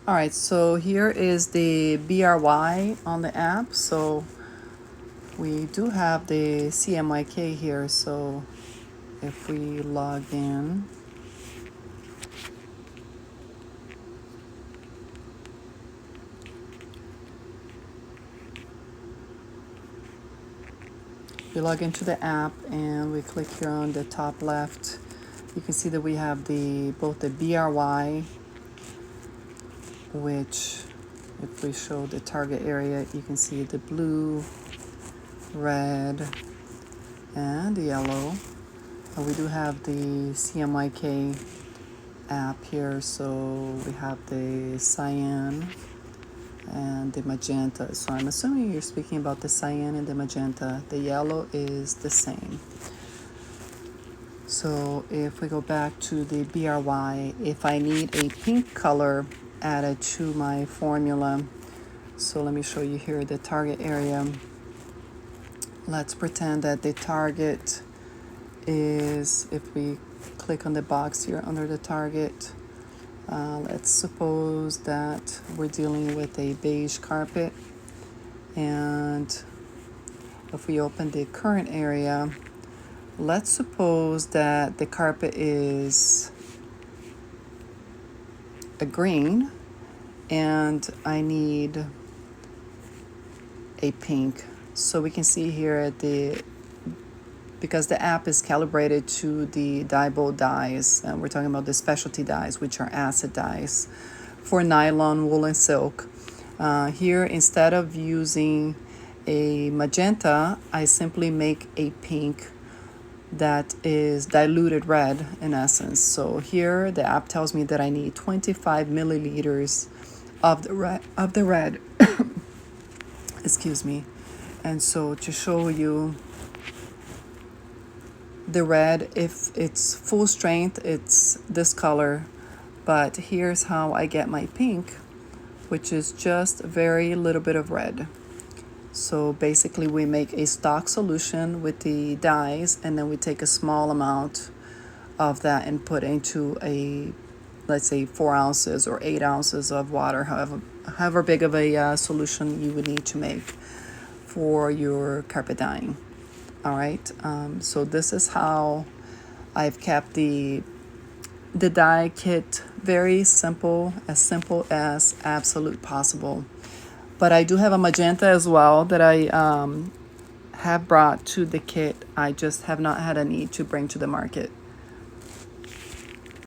All right, so here is the BRY on the app. So we do have the CMYK here. So if we log in, we log into the app and we click here on the top left. You can see that we have both the BRY, which if we show the target area, you can see the blue, red, and yellow. We do have the CMYK app here, so we have the cyan and the magenta. So I'm assuming you're speaking about the cyan and the magenta. The yellow is the same. So if we go back to the BRY, if I need a pink color added to my formula, so let me show you here the target area. Let's pretend that the target is, if we click on the box here under the target, let's suppose that we're dealing with a beige carpet, and if we open the current area, let's suppose that the carpet is a green and I need a pink. So we can see here at because the app is calibrated to the DYEBOLD dyes, and we're talking about the specialty dyes, which are acid dyes for nylon, wool, and silk. Here, instead of using a magenta, I simply make a pink that is diluted red in essence. So here the app tells me that I need 25 milliliters of the red. Excuse me. And so to show you the red, if it's full strength, it's this color, but here's how I get my pink, which is just a very little bit of red. So basically we make a stock solution with the dyes, and then we take a small amount of that and put into a, let's say 4 ounces or 8 ounces of water, however big of a solution you would need to make for your carpet dyeing. All right, so this is how I've kept the dye kit very simple as absolute possible. But I do have a magenta as well that I have brought to the kit. I just have not had a need to bring to the market.